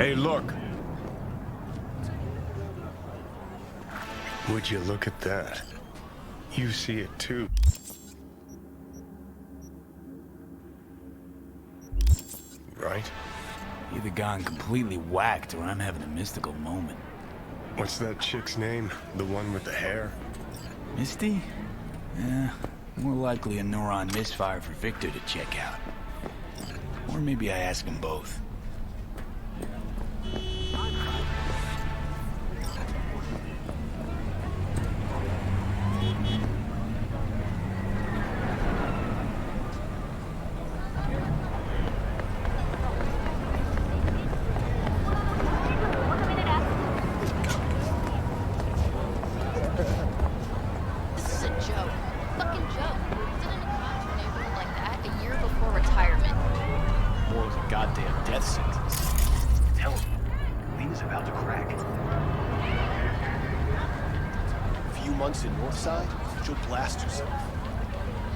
Hey, look. Would you look at that? You see it too. Right? Either gone completely whacked or I'm having a mystical moment. What's that chick's name? The one with the hair? Misty? Yeah, more likely a neuron misfire for Victor to check out. Or maybe I ask them both.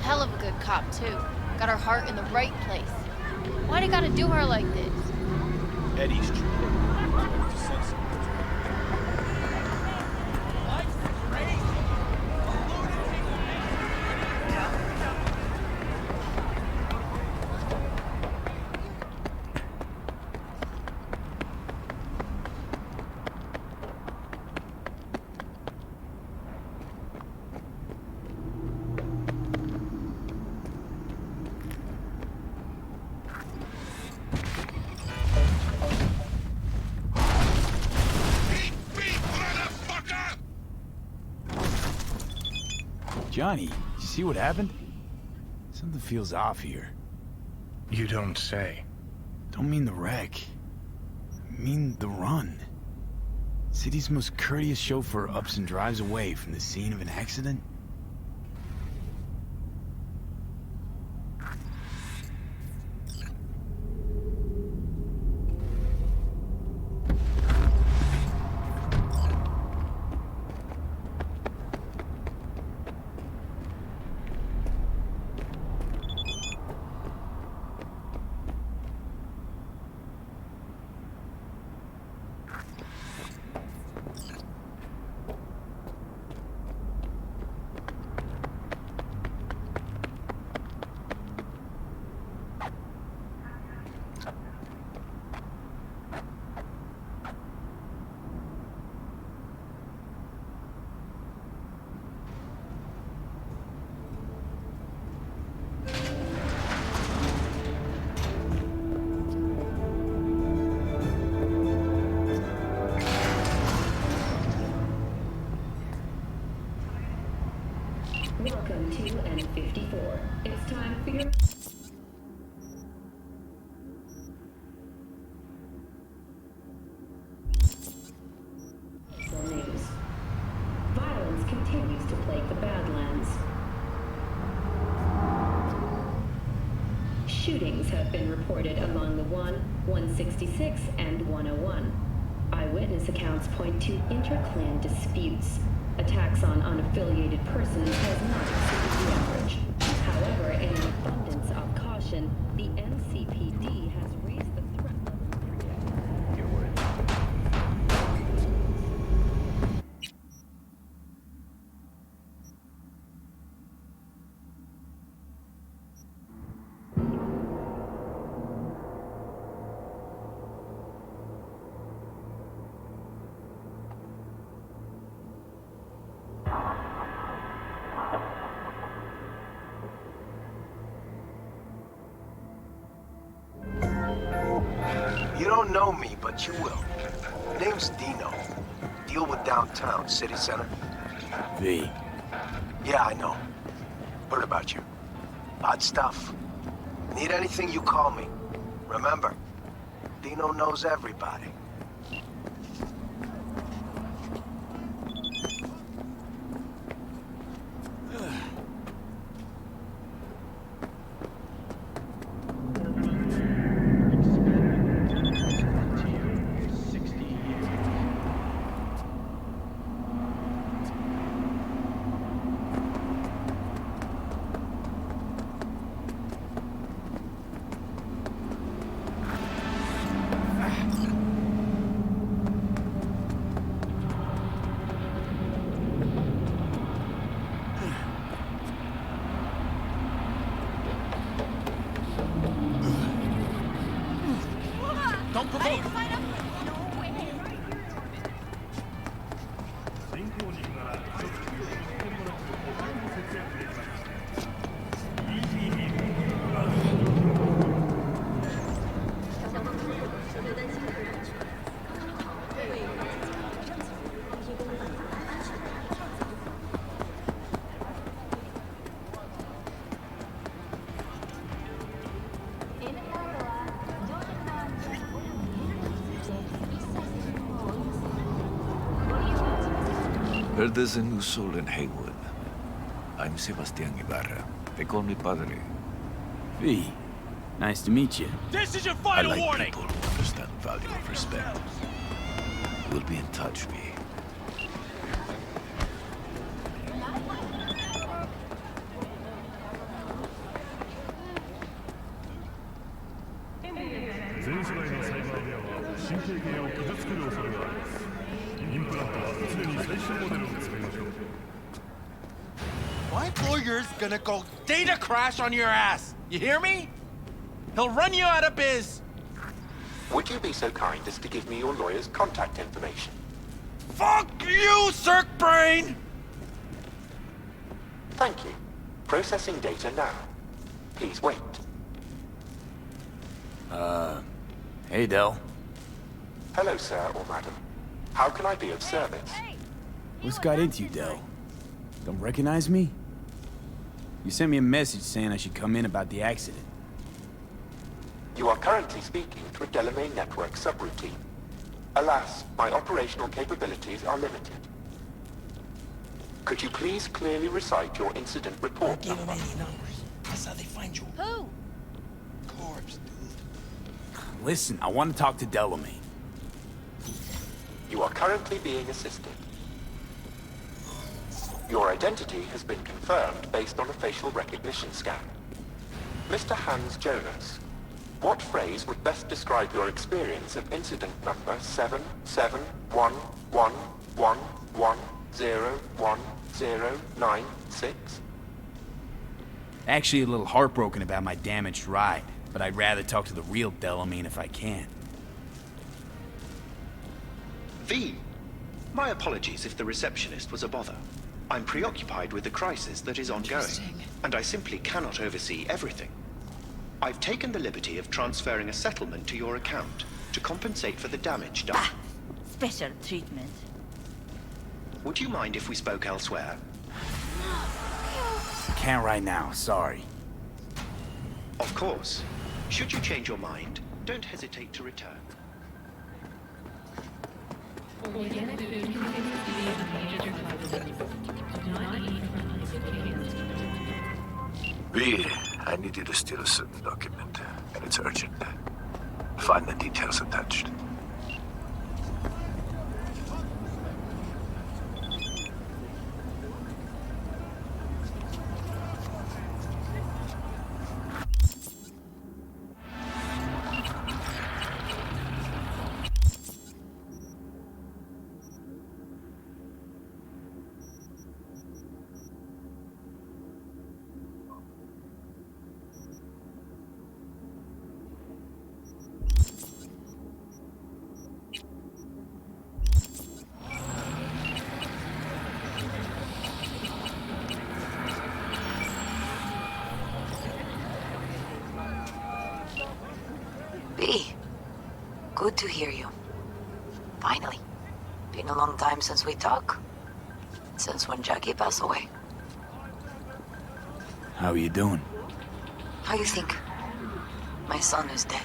Hell of a good cop, too. Got her heart in the right place. Why'd he gotta do her like this? Eddie's true. Johnny, you see what happened? Something feels off here. You don't say. Don't mean the wreck. I mean the run. City's most courteous chauffeur ups and drives away from the scene of an accident. Welcome to N54. It's time for your... news. Violence continues to plague the Badlands. Shootings have been reported along the 166, and 101. Eyewitness accounts point to inter-clan disputes. Attacks on unaffiliated persons has not exceeded the average. However, in an abundance of caution, the NCPD has raised the threat level. Your word. You don't know me, but you will. Name's Dino. Deal with downtown, city center. V. Yeah, I know. Heard about you. Odd stuff. Need anything, you call me. Remember, Dino knows everybody. Heard there's a new soul in Haywood. I'm Sebastian Ibarra. They call me Padre. V, nice to meet you. This is your I final like warning! people who understand the value of respect. We'll be in touch, V. My lawyer's gonna go data crash on your ass! You hear me? He'll run you out of biz! Would you be so kind as to give me your lawyer's contact information? Fuck you, Cirque Brain! Thank you. Processing data now. Please wait. Hey, Del. Hello, sir or madam. How can I be of service? What's got into you, Del? Don't recognize me? You sent me a message saying I should come in about the accident. You are currently speaking through Delamain Network subroutine. Alas, my operational capabilities are limited. Could you please clearly recite your incident report Give him number? any numbers. That's how they find you. Who? Corpse, dude. Listen, I want to talk to Delamain. You are currently being assisted. Your identity has been confirmed based on a facial recognition scan. Mr. Hans Jonas, what phrase would best describe your experience of incident number 771111101096? Actually a little heartbroken about my damaged ride, but I'd rather talk to the real Delamain if I can. V, my apologies if the receptionist was a bother. I'm preoccupied with the crisis that is ongoing, and I simply cannot oversee everything. I've taken the liberty of transferring a settlement to your account to compensate for the damage done. Special treatment. Would you mind if we spoke elsewhere? Can't right now, sorry. Of course. Should you change your mind, don't hesitate to return. V, I need you to steal a certain document, and it's urgent. Find the details attached. B, good to hear you. Finally. Been a long time since we talked. Since when Jackie passed away. How are you doing? How you think? My son is dead.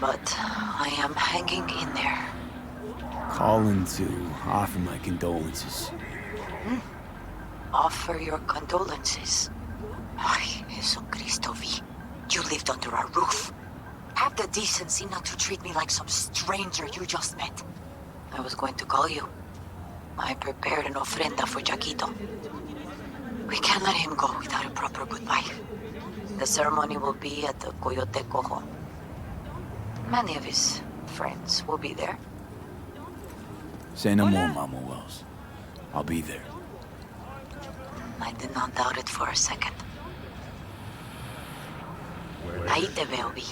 But I am hanging in there. Calling to offer my condolences. Offer your condolences. Ay, Jesucristo, V. You lived under our roof. Have the decency not to treat me like some stranger you just met. I was going to call you. I prepared an ofrenda for Jaquito. We can't let him go without a proper goodbye. The ceremony will be at the Coyote Cojo. Many of his friends will be there. Say no more, Mama Wells. I'll be there. I did not doubt it for a second. Ahí te veo, Vi.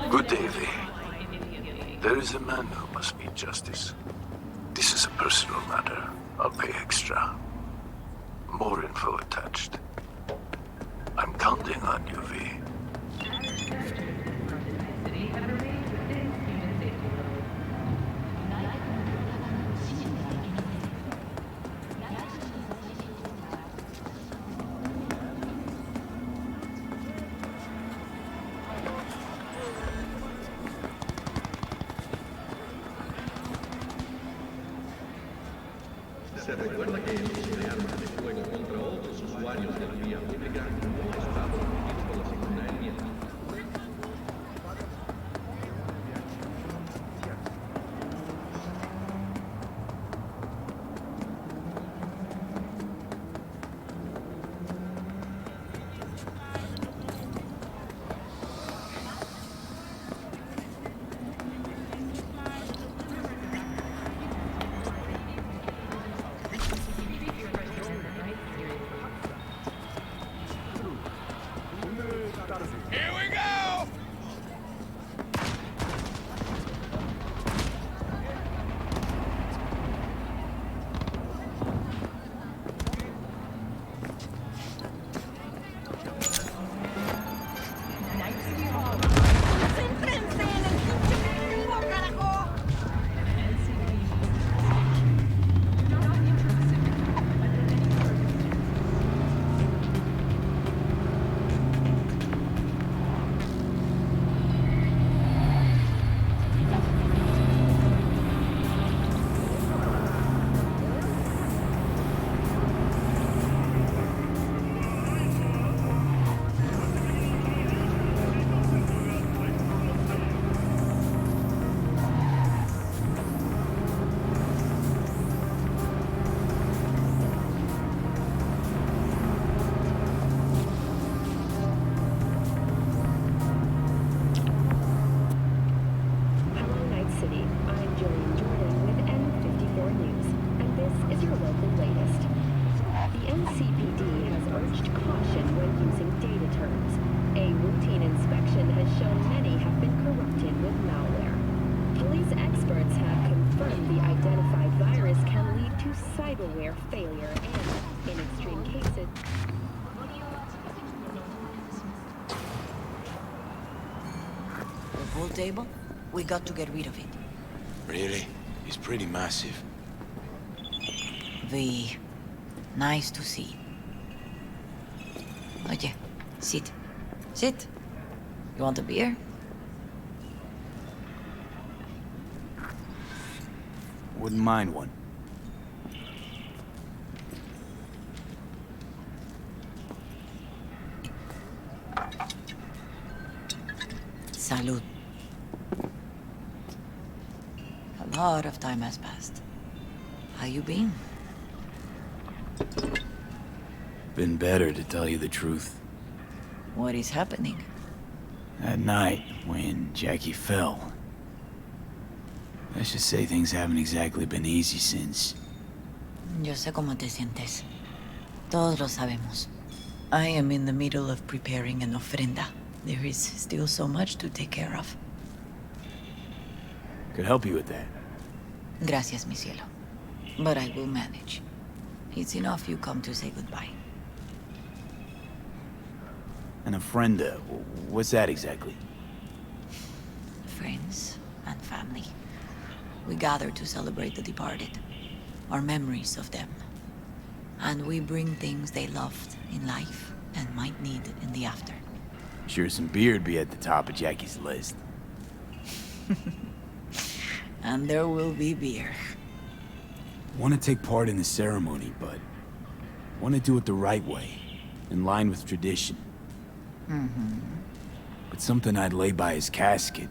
Good day, V. There is a man who must meet justice. This is a personal matter. I'll pay extra. More info attached. I'm counting on you, V. Se recuerda que el uso de armas de fuego contra otros usuarios de la vía pública no está permitido por la segunda enmienda. cyberware failure and, in extreme cases... The pool table? We got to get rid of it. Really? He's pretty massive. V. Nice to see. Oye, sit. Sit. You want a beer? Wouldn't mind one. Salud. A lot of time has passed. How you been? Been better, to tell you the truth. What is happening? That night, when Jackie fell. Let's just say things haven't exactly been easy since. Yo sé cómo te sientes. Todos lo sabemos. I am in the middle of preparing an ofrenda. There is still so much to take care of. Could help you with that. Gracias, mi cielo. But I will manage. It's enough you come to say goodbye. An ofrenda, what's that exactly? Friends and family. We gather to celebrate the departed, our memories of them. And we bring things they loved in life and might need in the after. Sure some beer'd be at the top of Jackie's list. And there will be beer. Want to take part in the ceremony, but want to do it the right way, in line with tradition. But something I'd lay by his casket,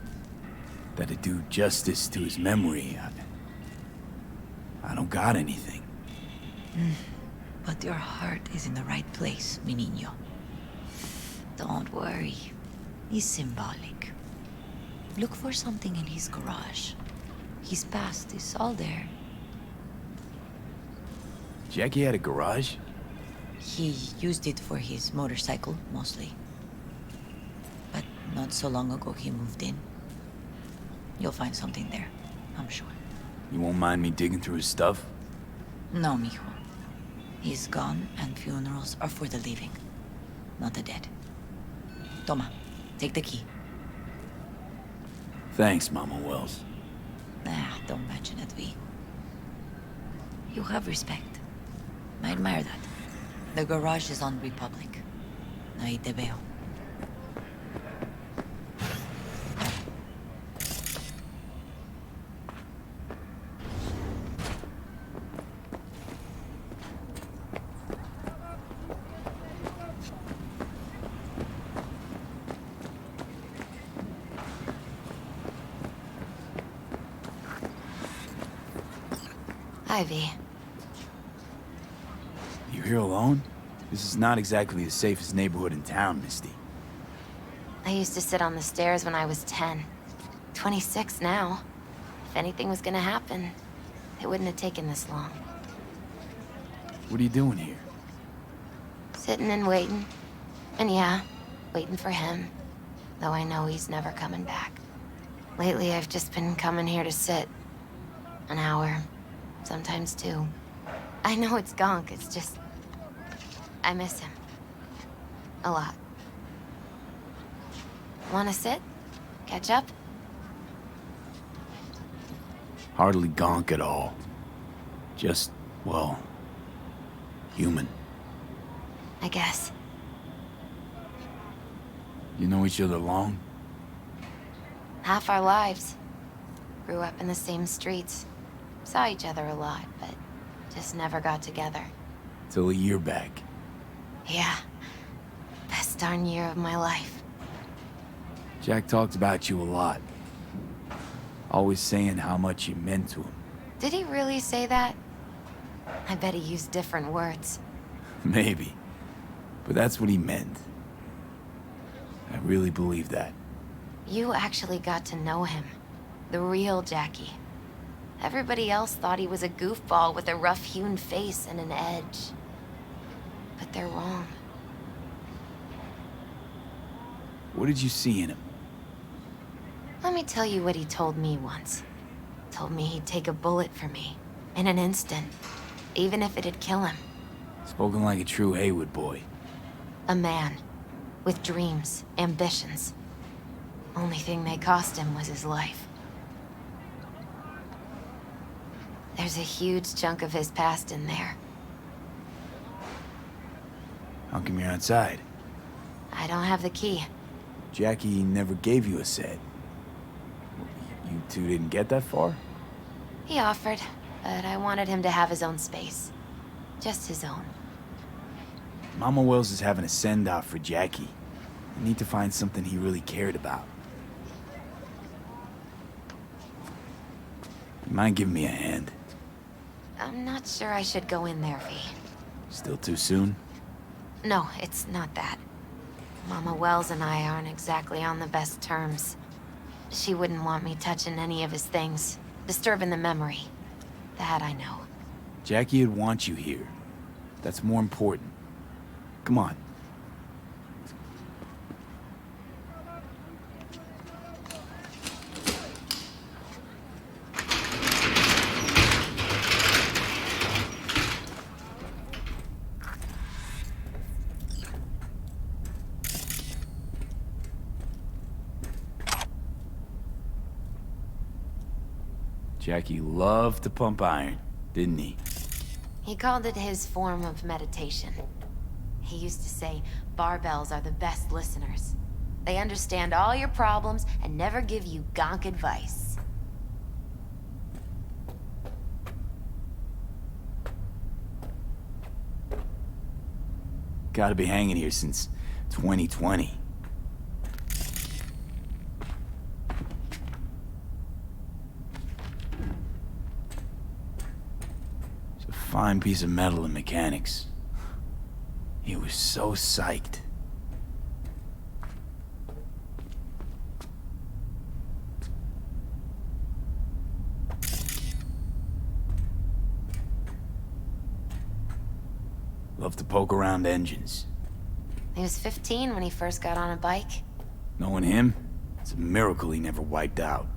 that'd do justice to his memory. I don't got anything. But your heart is in the right place, mi niño. Don't worry. It's symbolic. Look for something in his garage. His past is all there. Jackie had a garage? He used it for his motorcycle, mostly. Not so long ago he moved in. You'll find something there, I'm sure. You won't mind me digging through his stuff? No, mijo. He's gone, and funerals are for the living, not the dead. Toma, take the key. Thanks, Mama Wells. Don't mention it, V. You have respect. I admire that. The garage is on Republic. Ahí te veo. Hi, V. You here alone? This is not exactly the safest neighborhood in town, Misty. I used to sit on the stairs when I was 10. 26 now. If anything was gonna happen, it wouldn't have taken this long. What are you doing here? Sitting and waiting. And yeah, waiting for him. Though I know he's never coming back. Lately, I've just been coming here to sit. An hour. Sometimes 2. I know it's gonk, it's just... I miss him. A lot. Wanna sit? Catch up? Hardly gonk at all. Just, well, human. I guess. You know each other long? Half our lives. Grew up in the same streets. Saw each other a lot, but just never got together. Till a year back. Yeah. Best darn year of my life. Jack talked about you a lot. Always saying how much you meant to him. Did he really say that? I bet he used different words. Maybe. But that's what he meant. I really believe that. You actually got to know him. The real Jackie. Everybody else thought he was a goofball with a rough-hewn face and an edge. But they're wrong. What did you see in him? Let me tell you what he told me once. Told me he'd take a bullet for me. In an instant. Even if it'd kill him. Spoken like a true Haywood boy. A man. With dreams, ambitions. Only thing they cost him was his life. There's a huge chunk of his past in there. How come you're outside? I don't have the key. Jackie never gave you a set. You two didn't get that far? He offered, but I wanted him to have his own space. Just his own. Mama Wells is having a send-off for Jackie. I need to find something he really cared about. You mind giving me a hand? I'm not sure I should go in there, V. Still too soon? No, it's not that. Mama Wells and I aren't exactly on the best terms. She wouldn't want me touching any of his things, disturbing the memory. That I know. Jackie would want you here. That's more important. Come on. Jackie loved to pump iron, didn't he? He called it his form of meditation. He used to say barbells are the best listeners. They understand all your problems and never give you gonk advice. Gotta be hanging here since 2020. It's a fine piece of metal in mechanics. He was so psyched. Loved to poke around engines. He was 15 when he first got on a bike. Knowing him, it's a miracle he never wiped out.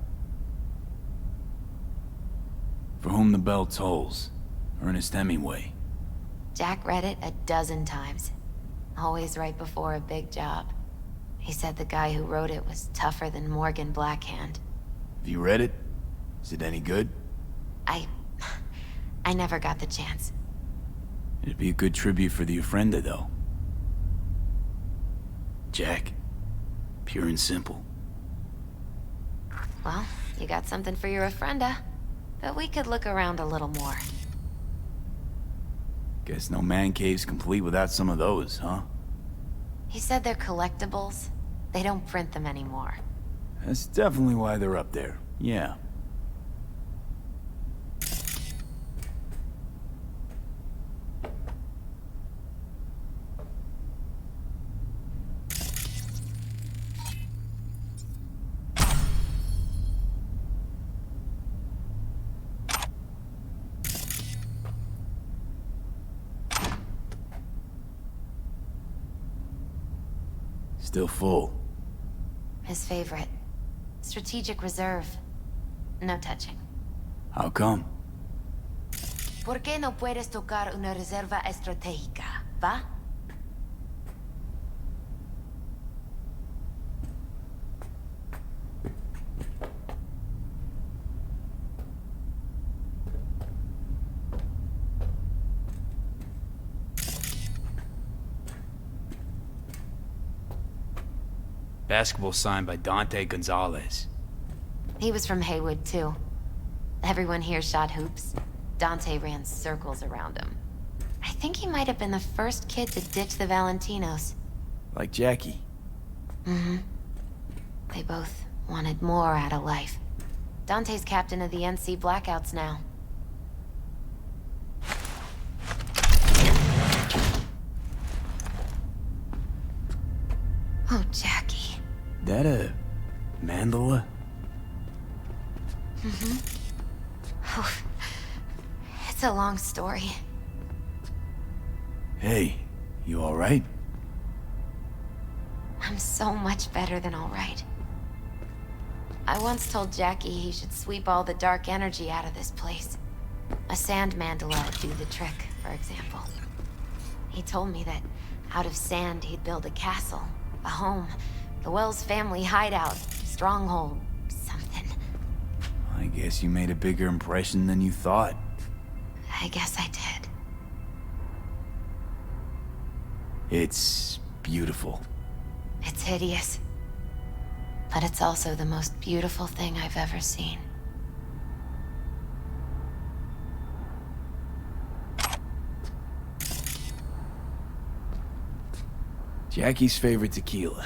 For whom the bell tolls, Ernest Hemingway. Jack read it a dozen times. Always right before a big job. He said the guy who wrote it was tougher than Morgan Blackhand. Have you read it? Is it any good? I never got the chance. It'd be a good tribute for the Ofrenda, though. Jack. Pure and simple. Well, you got something for your Ofrenda. But we could look around a little more. Guess no man cave's complete without some of those, huh? He said they're collectibles. They don't print them anymore. That's definitely why they're up there. Yeah. Still full. His favorite. Strategic reserve. No touching. How come? ¿Por qué no puedes tocar una reserva estratégica, va? Basketball signed by Dante Gonzalez. He was from Haywood, too. Everyone here shot hoops. Dante ran circles around him. I think he might have been the first kid to ditch the Valentinos. Like Jackie. Mm-hmm. They both wanted more out of life. Dante's captain of the NC Blackouts now. Oh, Jackie. That a mandala? Mm-hmm. Oh, it's a long story. Hey, you alright? I'm so much better than alright. I once told Jackie he should sweep all the dark energy out of this place. A sand mandala would do the trick, for example. He told me that out of sand he'd build a castle, a home, the Wells family hideout, stronghold, something. I guess you made a bigger impression than you thought. I guess I did. It's beautiful. It's hideous. But it's also the most beautiful thing I've ever seen. Jackie's favorite tequila.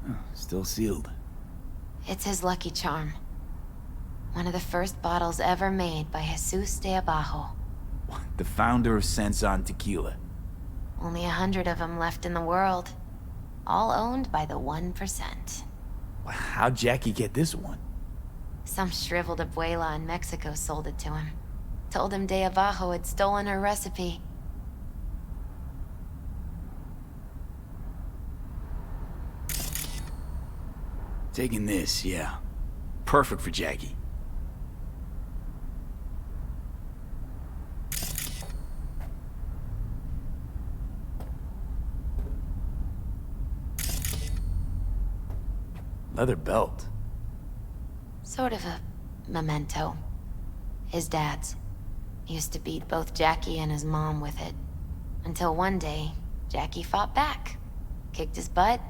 Oh, still sealed. It's his lucky charm. One of the first bottles ever made by Jesus de Abajo. The founder of Sensan Tequila. Only 100 of them left in the world. All owned by the 1%. How'd Jackie get this one? Some shriveled abuela in Mexico sold it to him. Told him de Abajo had stolen her recipe. Taking this, yeah. Perfect for Jackie. Leather belt. Sort of a memento. His dad's. Used to beat both Jackie and his mom with it. Until one day, Jackie fought back. Kicked his butt.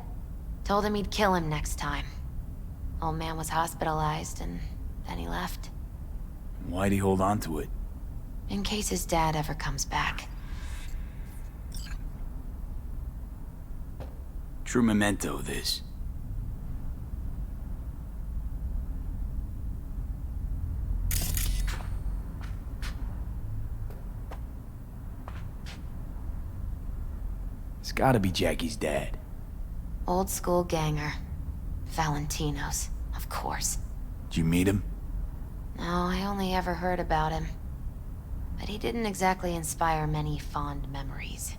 Told him he'd kill him next time. Old man was hospitalized, and then he left. Why'd he hold on to it? In case his dad ever comes back. True memento, this. It's gotta be Jackie's dad. Old school ganger. Valentinos, of course. Did you meet him? No, I only ever heard about him. But he didn't exactly inspire many fond memories.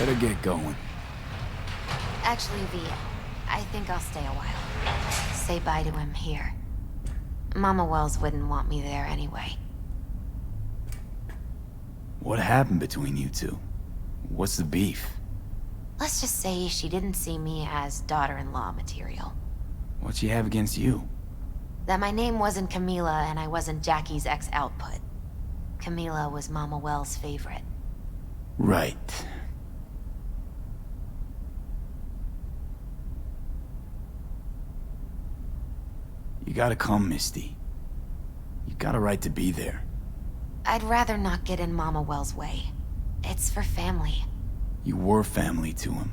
better get going. Actually, V, I think I'll stay a while. Say bye to him here. Mama Wells wouldn't want me there anyway. What happened between you two? What's the beef? Let's just say she didn't see me as daughter-in-law material. What she have against you? That my name wasn't Camila and I wasn't Jackie's ex-output. Camila was Mama Wells' favorite. Right. You gotta come, Misty. You got a right to be there. I'd rather not get in Mama Wells' way. It's for family. You were family to him.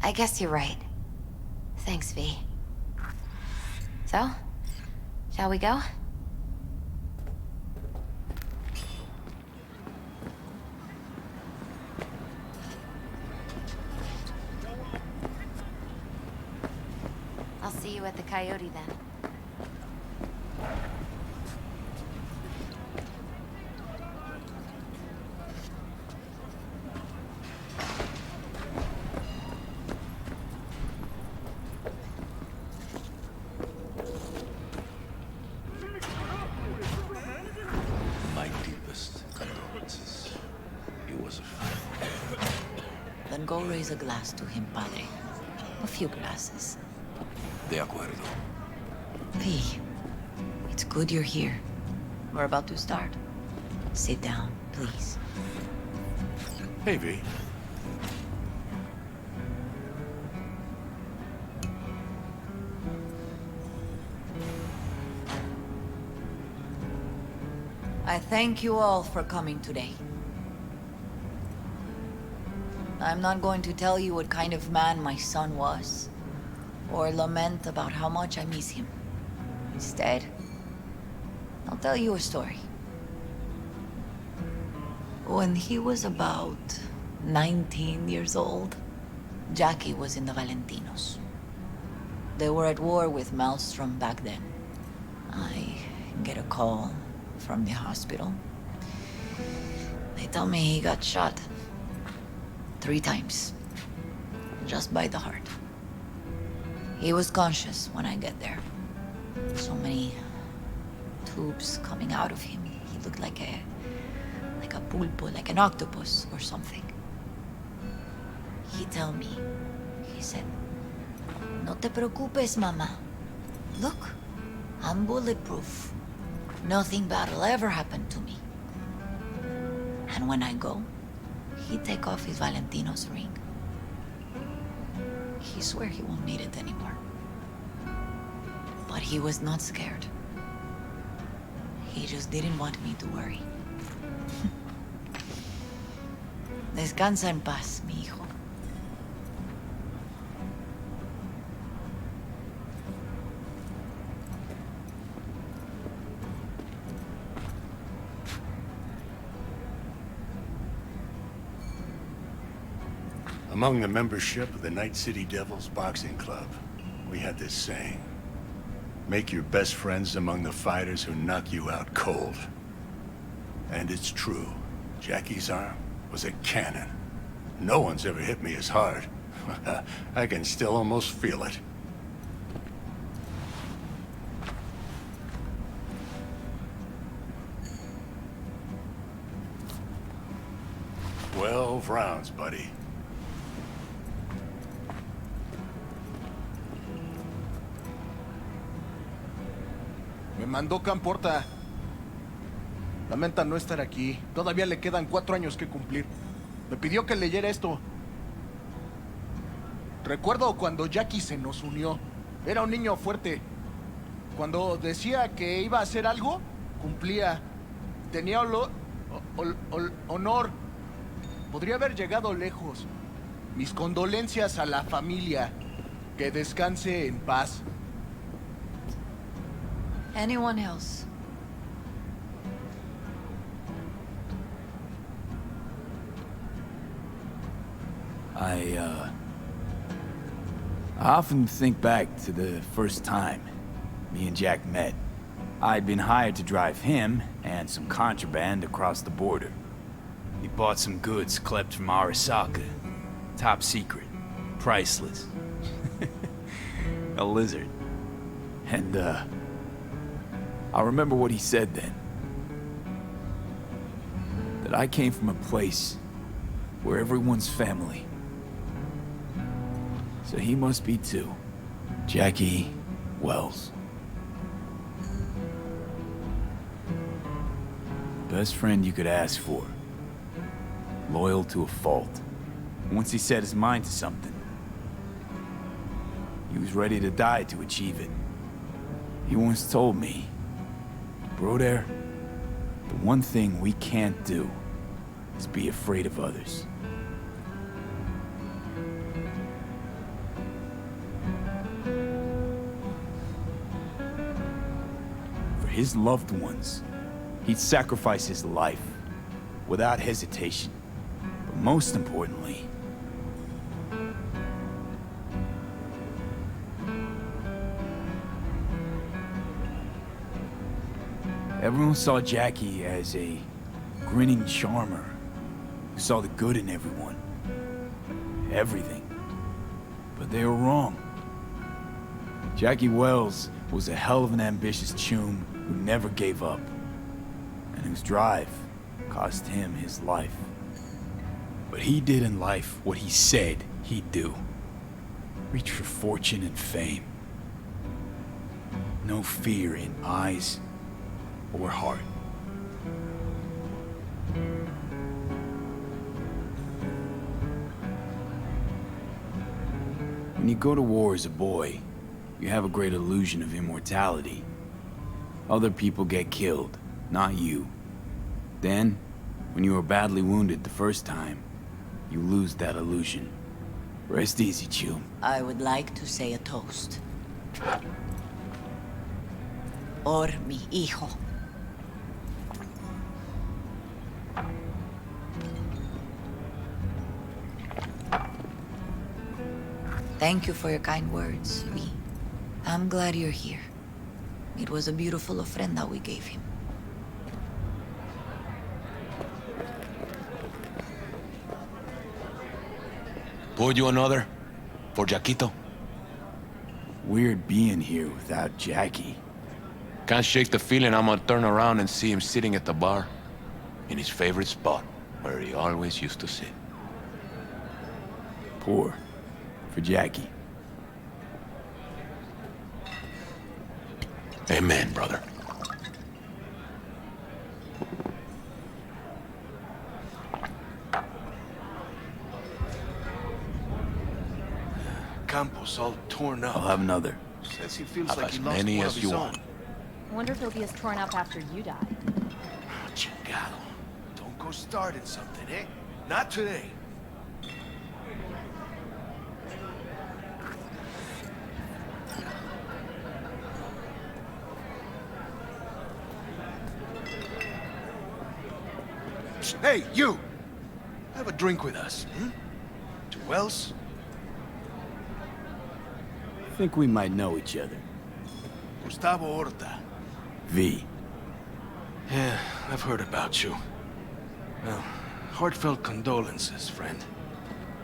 I guess you're right. Thanks, V. So, shall we go? I'll see you at the Coyote then. My deepest condolences. He was a friend. Then go raise a glass to him, padre. A few glasses. De acuerdo. V, it's good you're here. We're about to start. Sit down, please. Hey, V. I thank you all for coming today. I'm not going to tell you what kind of man my son was, or lament about how much I miss him. Instead, I'll tell you a story. When he was about 19 years old, Jackie was in the Valentinos. They were at war with Maelstrom back then. I get a call from the hospital. They tell me he got shot 3 times, just by the heart. He was conscious when I get there. So many tubes coming out of him. He looked like a pulpo, like an octopus or something. He tell me, he said, "No te preocupes, mama. Look, I'm bulletproof. Nothing bad will ever happen to me." And when I go, he take off his Valentino's ring. He swear he won't need it anymore. But he was not scared. He just didn't want me to worry. Descansa en paz, mi hijo. Among the membership of the Night City Devils Boxing Club, we had this saying: make your best friends among the fighters who knock you out cold. And it's true. Jackie's arm was a cannon. No one's ever hit me as hard. I can still almost feel it. "12 rounds, buddy." Me mandó Camporta. Lamenta no estar aquí. Todavía le quedan 4 años que cumplir. Me pidió que leyera esto. Recuerdo cuando Jackie se nos unió. Era un niño fuerte. Cuando decía que iba a hacer algo, cumplía. Tenía honor. Podría haber llegado lejos. Mis condolencias a la familia. Que descanse en paz. Anyone else? I often think back to the first time me and Jack met. I'd been hired to drive him and some contraband across the border. We bought some goods klept from Arasaka, Top secret. Priceless. A lizard. And, I remember what he said then. That I came from a place where everyone's family. So he must be too. Jackie Wells. Best friend you could ask for. Loyal to a fault. Once he set his mind to something, he was ready to die to achieve it. He once told me, Broder, the one thing we can't do is be afraid of others. For his loved ones, he'd sacrifice his life without hesitation. But most importantly, everyone saw Jackie as a grinning charmer who saw the good in everyone. Everything. But they were wrong. Jackie Wells was a hell of an ambitious chum who never gave up, and whose drive cost him his life. But he did in life what he said he'd do. Reach for fortune and fame. No fear in eyes or heart. When you go to war as a boy, you have a great illusion of immortality. Other people get killed, not you. Then, when you are badly wounded the first time, you lose that illusion. Rest easy, chum. I would like to say a toast. Por mi hijo. Thank you for your kind words, V. I'm glad you're here. It was a beautiful ofrenda we gave him. Pour you another? For Jaquito? Weird being here without Jackie. Can't shake the feeling I'm gonna turn around and see him sitting at the bar. In his favorite spot, where he always used to sit. Pour. For Jackie. Amen, brother. Campos all torn up. I'll have another. Says he feels Have like as he lost many one as of you his want. own. I wonder if he'll be as torn up after you die. Chingado. Don't go starting something, eh? Not today. Hey, you! Have a drink with us, hmm? To Wells? I think we might know each other. Gustavo Horta. V. Yeah, I've heard about you. Well, heartfelt condolences, friend.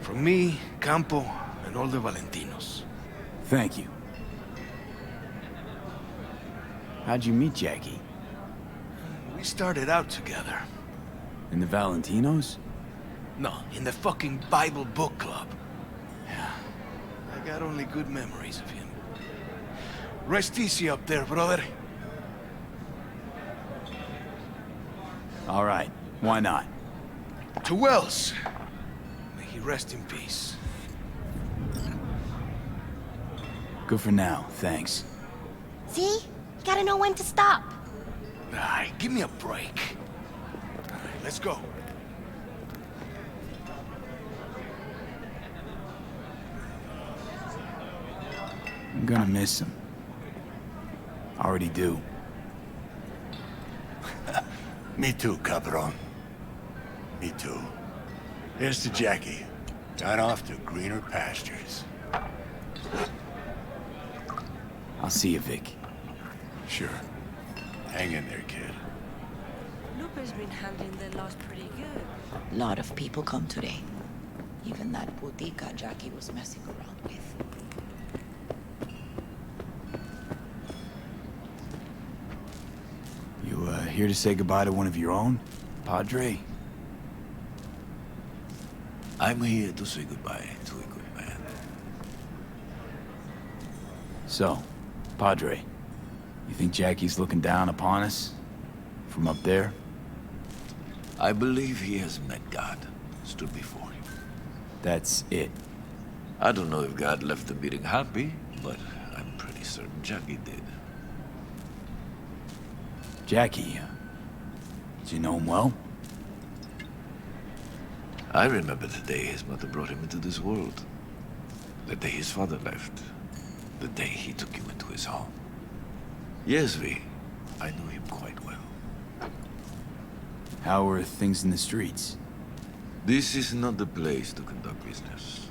From me, Campo, and all the Valentinos. Thank you. How'd you meet Jackie? We started out together. In the Valentinos? No, in the fucking Bible book club. Yeah, I got only good memories of him. Rest easy up there, brother. All right, why not? To Wells. May he rest in peace. Good for now, thanks. See? You gotta know when to stop. Ay, give me a break. All right, let's go. I'm gonna miss him. I already do. Me too, Cabron. Me too. Here's to Jackie. Gone off to greener pastures. I'll see you, Vic. Sure. Hang in there, kid. Lupe's been handling the loss pretty good. A lot of people come today. Even that botica Jackie was messing around with. You, here to say goodbye to one of your own, Padre? I'm here to say goodbye to a good man. So, Padre, you think Jackie's looking down upon us? From up there? I believe he has met God, stood before him. That's it. I don't know if God left the meeting happy, but I'm pretty certain Jackie did. Jackie, did you know him well? I remember the day his mother brought him into this world. The day his father left. The day he took you into his home. Yes, V. I knew him quite well. How are things in the streets? This is not the place to conduct business.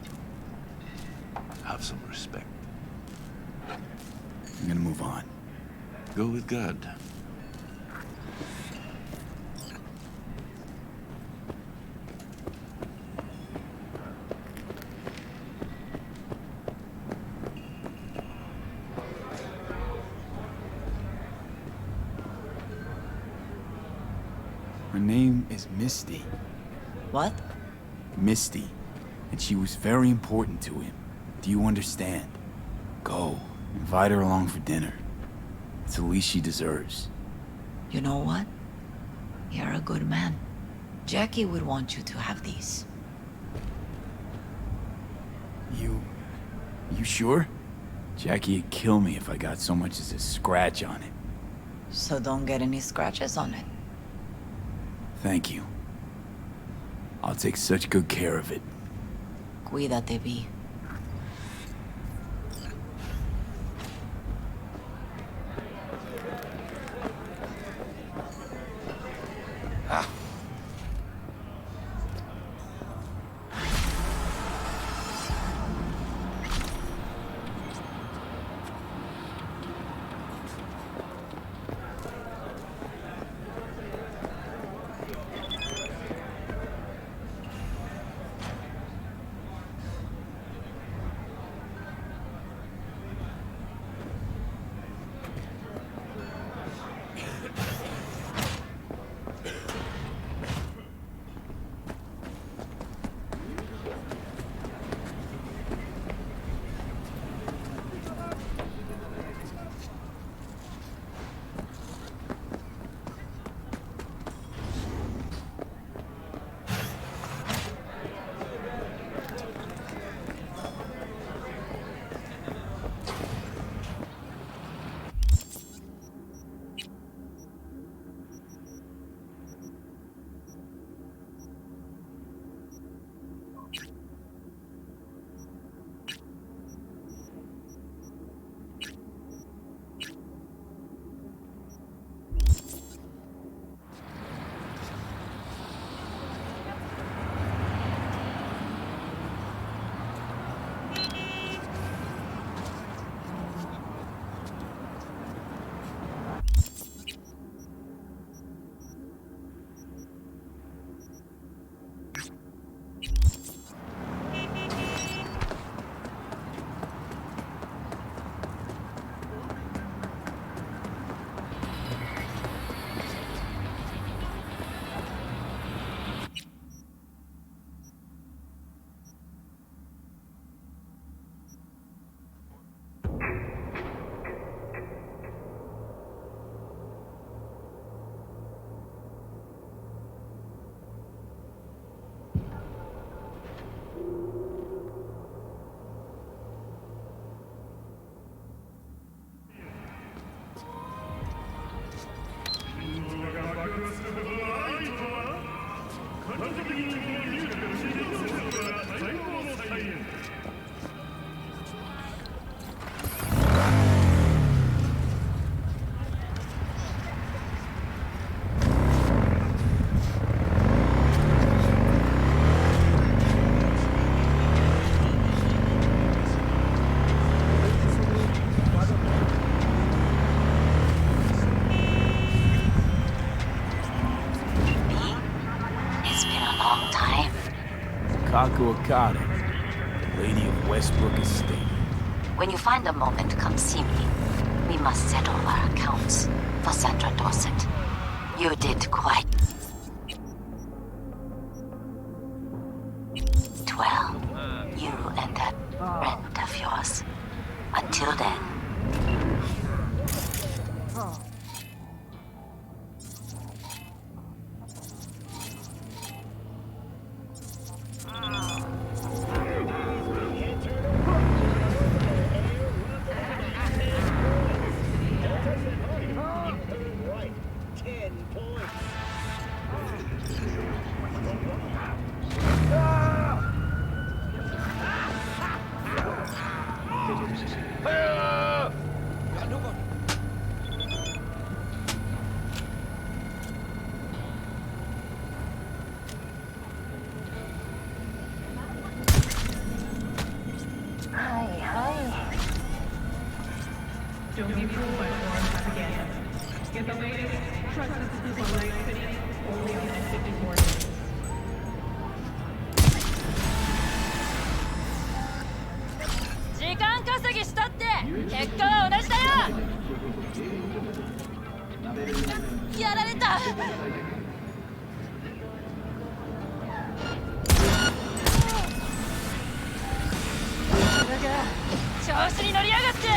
Have some respect. I'm gonna move on. Go with God. Her name is Misty. What? Misty. And she was very important to him. Do you understand? Go. Invite her along for dinner. It's the least she deserves. You know what? You're a good man. Jackie would want you to have these. You sure? Jackie'd kill me if I got so much as a scratch on it. So don't get any scratches on it. Thank you. I'll take such good care of it. Cuídate, V. Wakako Okada, Lady of Westbrook Estate. When you find a moment, come see me. We must settle our accounts for Sandra Dorset. You did quite well. You and that friend of yours. Until then. Don't be fooled by foreign propaganda. Get the latest, trusted scoop on Night City, only on N54. 時間稼ぎしたって結果は同じだよ。やられた。調子に乗りやがって。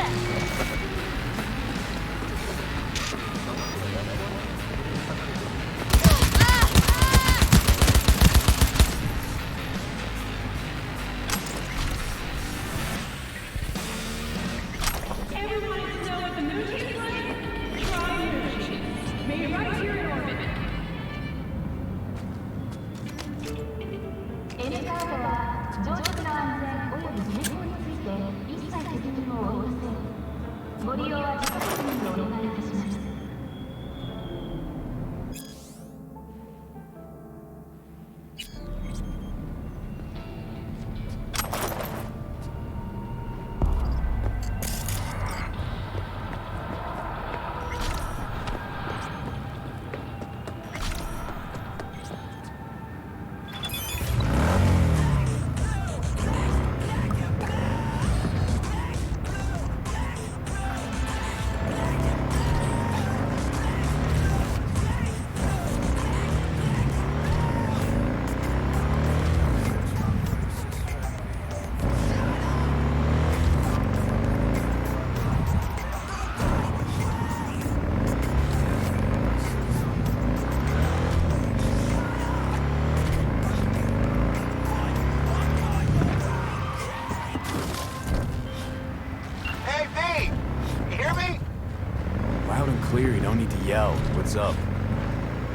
Clear, you don't need to yell. What's up?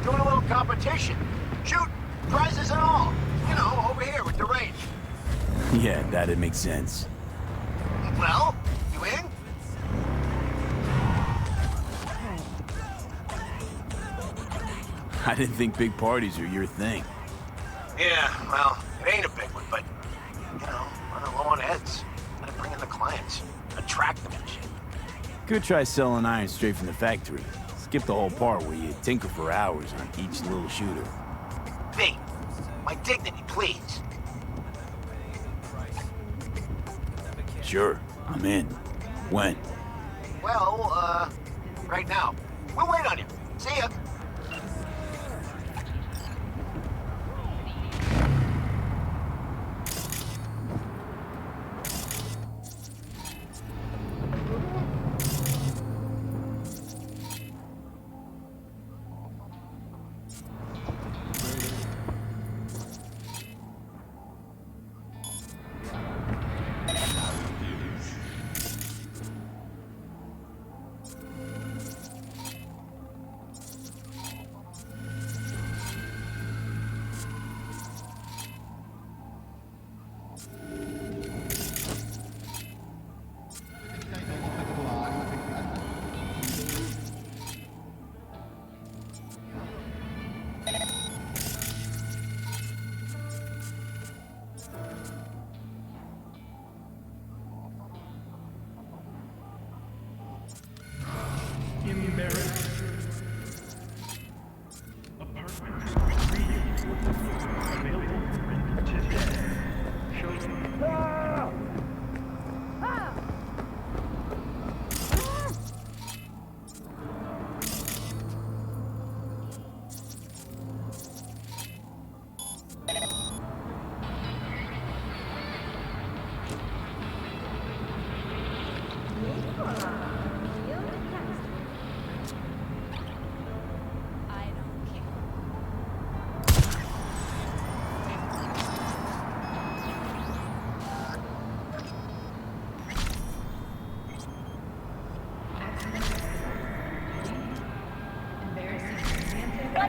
Doing a little competition. Shoot, prizes and all. You know, over here with the range. Yeah, that'd make sense. Well, you in? I didn't think big parties are your thing. Yeah, well, it ain't a big one, but, you know, running low on heads. Gotta bring in the clients. Attract them and shit. Could try selling iron straight from the factory. Skip the whole part where you tinker for hours on each little shooter. V, my dignity, please. Sure, I'm in. When? Well, right now. We'll wait on you. See ya.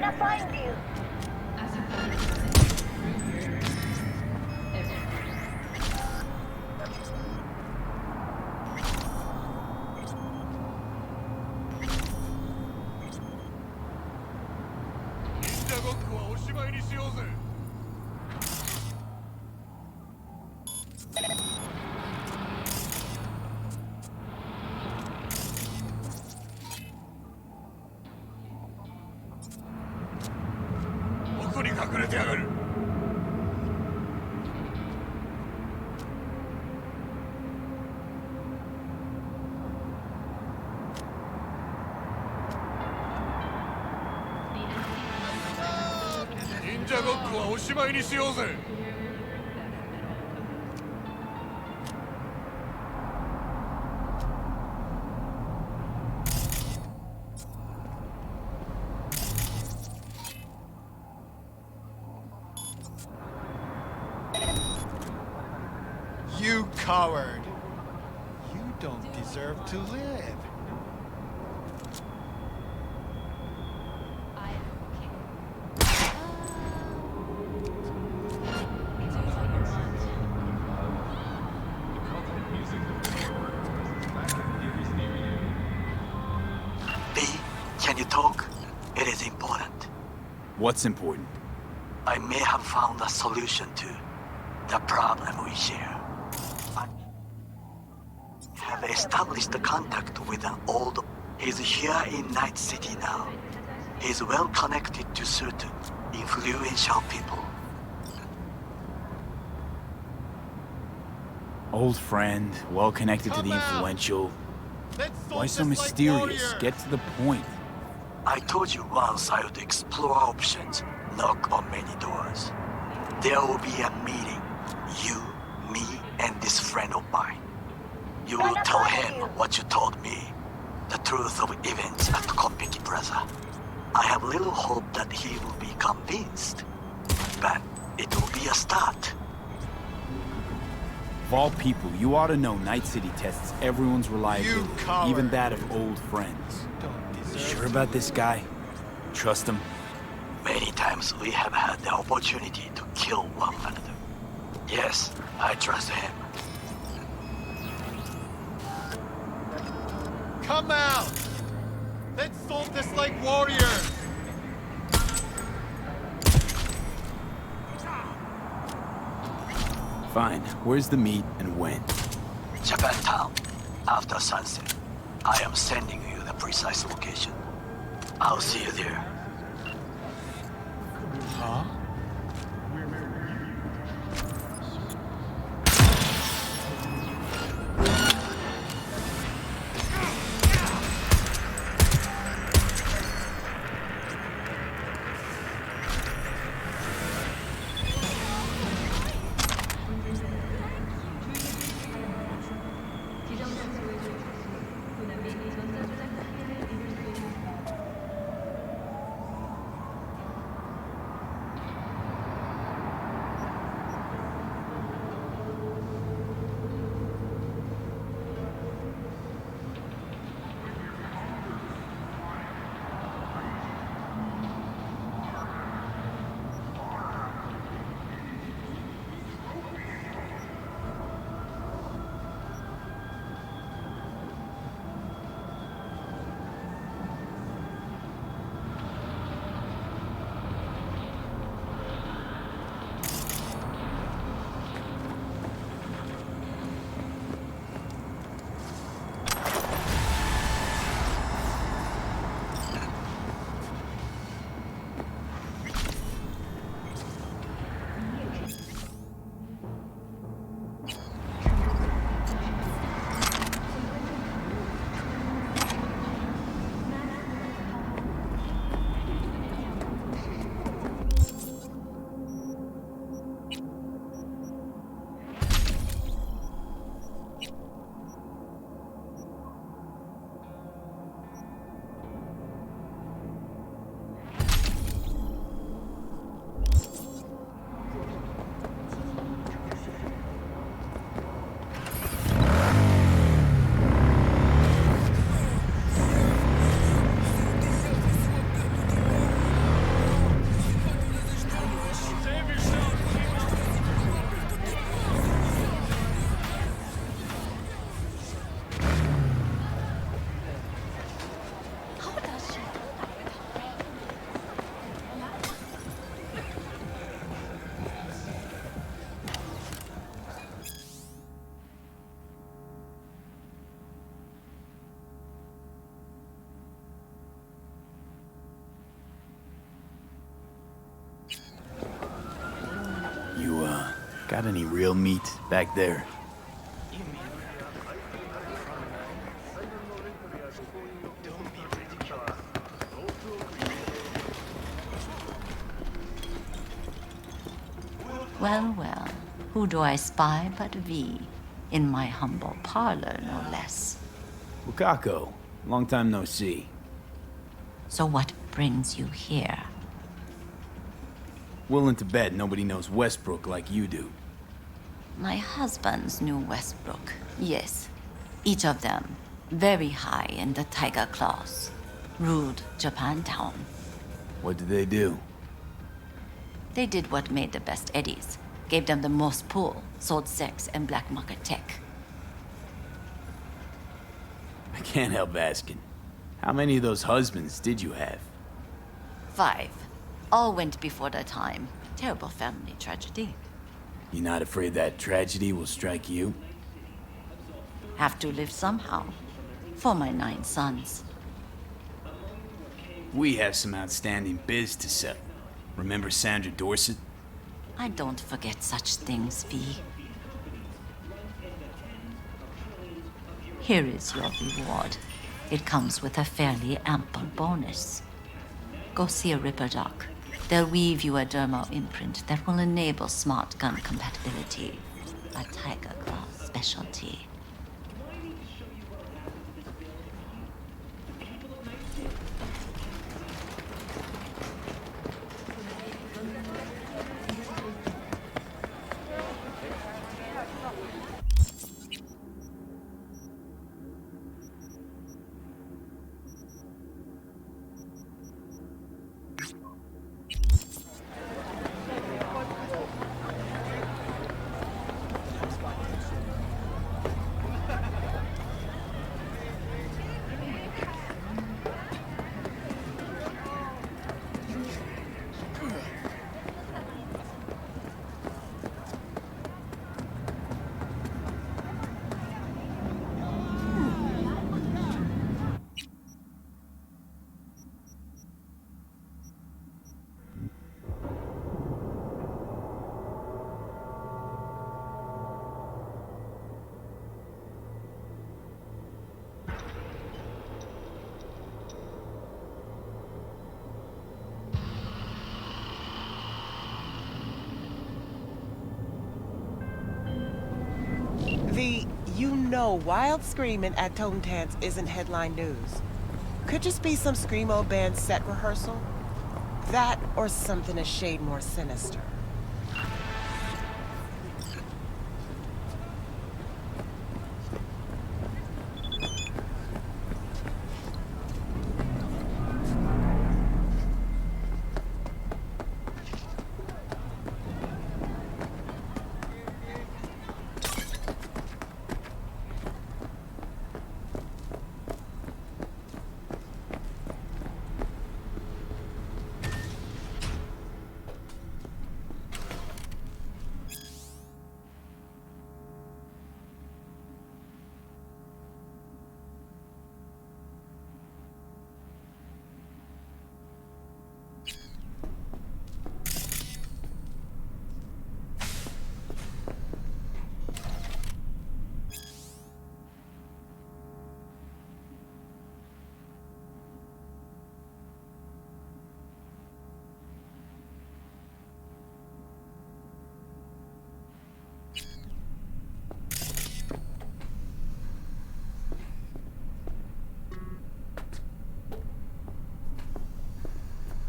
gonna find you. You coward! You don't deserve to live. B, can you talk? It is important. What's important? I may have found a solution to the problem we share. I have established a contact with an old... He's here in Night City now. He's well connected to certain influential people. Old friend, well connected to the influential. Why so mysterious? Get to the point. I told you once I would explore options, knock on many doors. There will be a meeting. You, me, and this friend of mine. You will tell him what you told me. The truth of events at Kompeki Plaza. I have little hope that he will be convinced. But it will be a start. Of all people, you ought to know Night City tests everyone's reliability, even that of old friends. You sure about this guy? Trust him? Many times we have had the opportunity to kill one another. Yes, I trust him. Come out! Let's solve this like warriors! Fine. Where's the meet and when? Japantown. After sunset. I am sending you the precise location. I'll see you there. Huh? Got any real meat back there? Well, well, who do I spy but V? In my humble parlor, no less. Wakako, long time no see. So what brings you here? Willing to bet nobody knows Westbrook like you do. My husbands knew Westbrook, yes. Each of them very high in the tiger claws. Ruled Japantown. What did they do? They did what made the best eddies. Gave them the most pull, sold sex and black market tech. I can't help asking. How many of those husbands did you have? 5. All went before their time. Terrible family tragedy. You not afraid that tragedy will strike you? Have to live somehow. For my 9 sons. We have some outstanding biz to settle. Remember Sandra Dorset? I don't forget such things, V. Here is your reward. It comes with a fairly ample bonus. Go see a Ripper doc. They'll weave you a dermal imprint that will enable smart gun compatibility. A tiger claw specialty. You know wild screaming at Totem Tans isn't headline news. Could just be some screamo band set rehearsal. That or something a shade more sinister.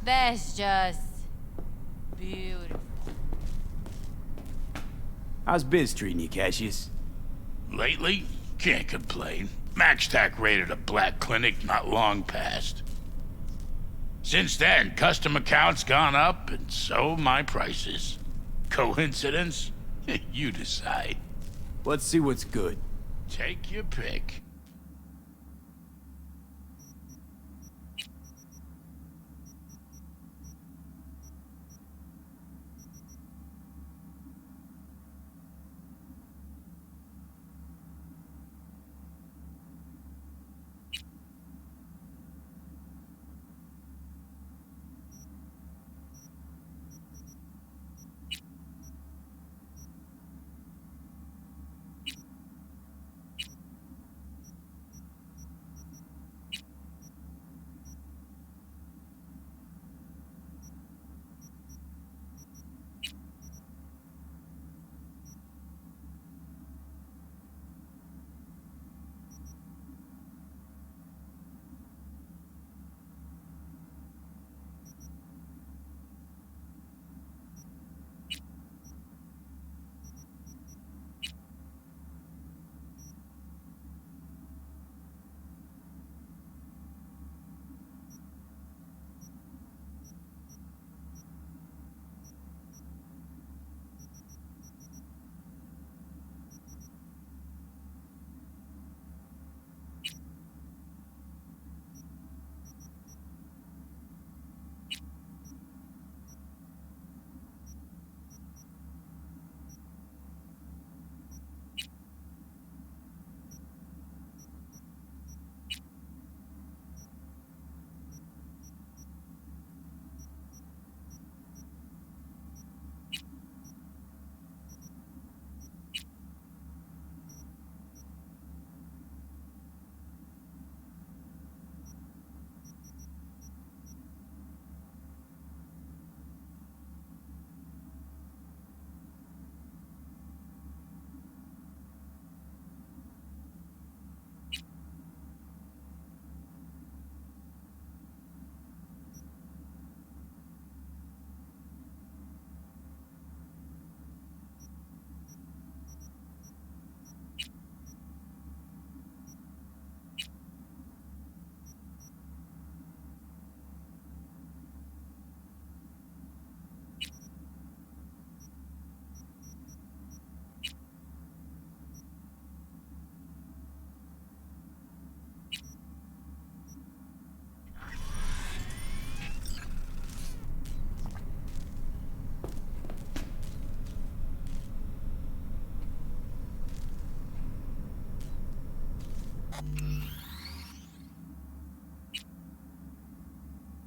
That's just beautiful. How's biz treating you, Cassius? Lately, can't complain. MaxTac raided a black clinic not long past. Since then, custom accounts gone up, and so my prices. Coincidence? You decide. Let's see what's good. Take your pick.